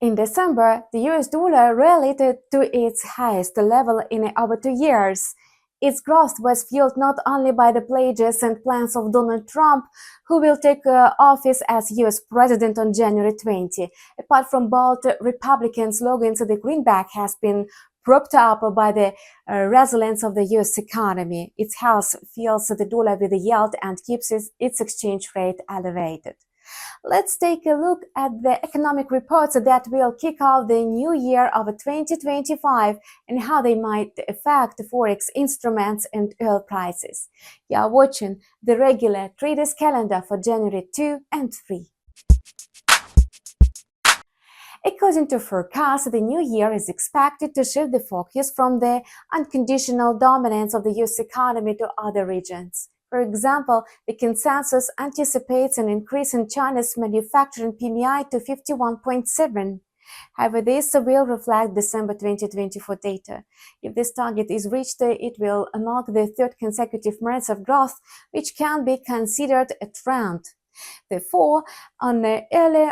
In December, the US dollar rallied to its highest level in over 2 years. Its growth was fueled not only by the pledges and plans of Donald Trump, who will take office as US president on January 20. Apart from bold Republican slogans, the greenback has been propped up by the resilience of the US economy. Its health fuels the dollar with yield and keeps its exchange rate elevated. Let's take a look at the economic reports that will kick off the new year of 2025 and how they might affect forex instruments and oil prices. You are watching the regular traders calendar for January 2 and 3. According to forecasts, the new year is expected to shift the focus from the unconditional dominance of the US economy to other regions. For example, the consensus anticipates an increase in China's manufacturing PMI to 51.7. However, this will reflect December 2024 data. If this target is reached, it will mark the third consecutive month of growth, which can be considered a trend. Therefore, on early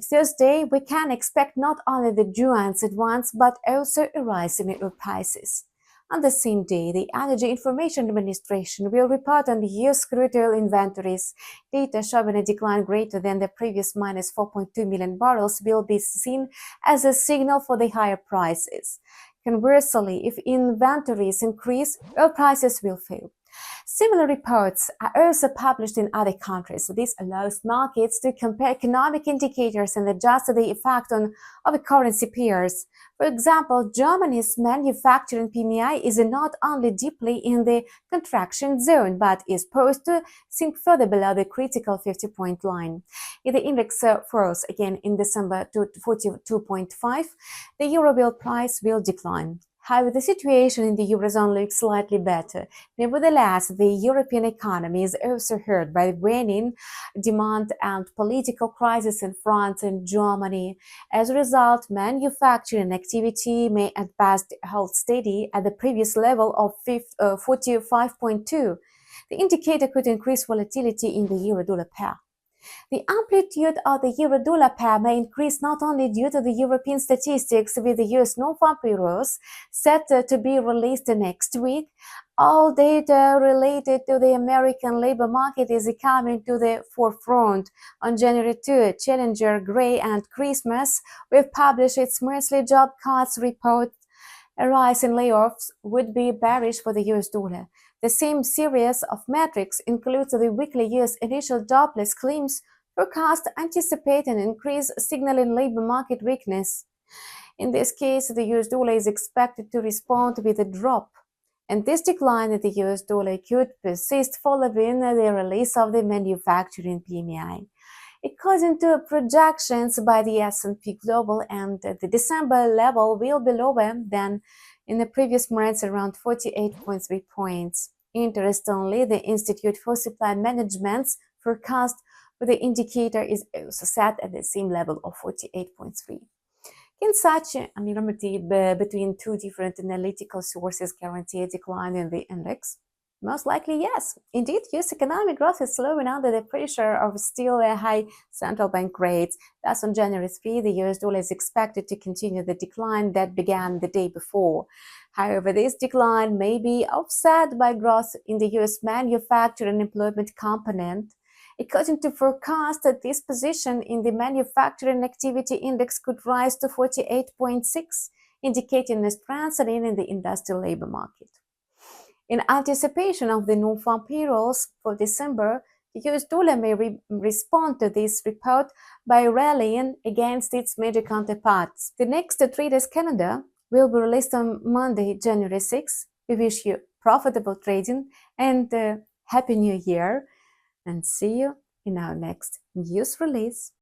Thursday, we can expect not only the yuan's advance, but also a rise in oil prices. On the same day, the Energy Information Administration will report on the US crude oil inventories. Data showing a decline greater than the previous minus 4.2 million barrels will be seen as a signal for the higher prices. Conversely, if inventories increase, oil prices will fall. Similar reports are also published in other countries. This allows markets to compare economic indicators and adjust the effect of currency pairs. For example, Germany's manufacturing PMI is not only deeply in the contraction zone, but is poised to sink further below the critical 50-point line. If the index falls again in December to 42.5, the euro bill price will decline. However, the situation in the Eurozone looks slightly better. Nevertheless, the European economy is also hurt by waning demand and political crisis in France and Germany. As a result, manufacturing activity may at best hold steady at the previous level of 45.2. The indicator could increase volatility in the euro-dollar pair. The amplitude of the euro-dollar pair may increase not only due to the European statistics with the US non-farm payrolls set to be released next week. All data related to the American labor market is coming to the forefront. On January 2, Challenger, Gray, and Christmas will publish its monthly job cuts report. A rise in layoffs would be bearish for the US dollar. The same series of metrics includes the weekly US initial jobless claims forecast anticipate an increase signaling labor market weakness. In this case, the US dollar is expected to respond with a drop, and this decline in the US dollar could persist following the release of the manufacturing PMI. According to projections by the S&P Global, and the December level will be lower than in the previous months, around 48.3 points. Interestingly, the Institute for Supply Management's forecast for the indicator is also set at the same level of 48.3. Can such anonymity between two different analytical sources guarantee a decline in the index? Most likely, yes. Indeed, US economic growth is slowing under the pressure of still high central bank rates. Thus, on January 3, the US dollar is expected to continue the decline that began the day before. However, this decline may be offset by growth in the US manufacturing employment component. According to forecasts, this position in the manufacturing activity index could rise to 48.6, indicating a strengthening in the industrial labor market. In anticipation of the non-farm payrolls for December, the US dollar may respond to this report by rallying against its major counterparts. The next traders calendar will be released on Monday, January 6. We wish you profitable trading and Happy New Year, and see you in our next news release.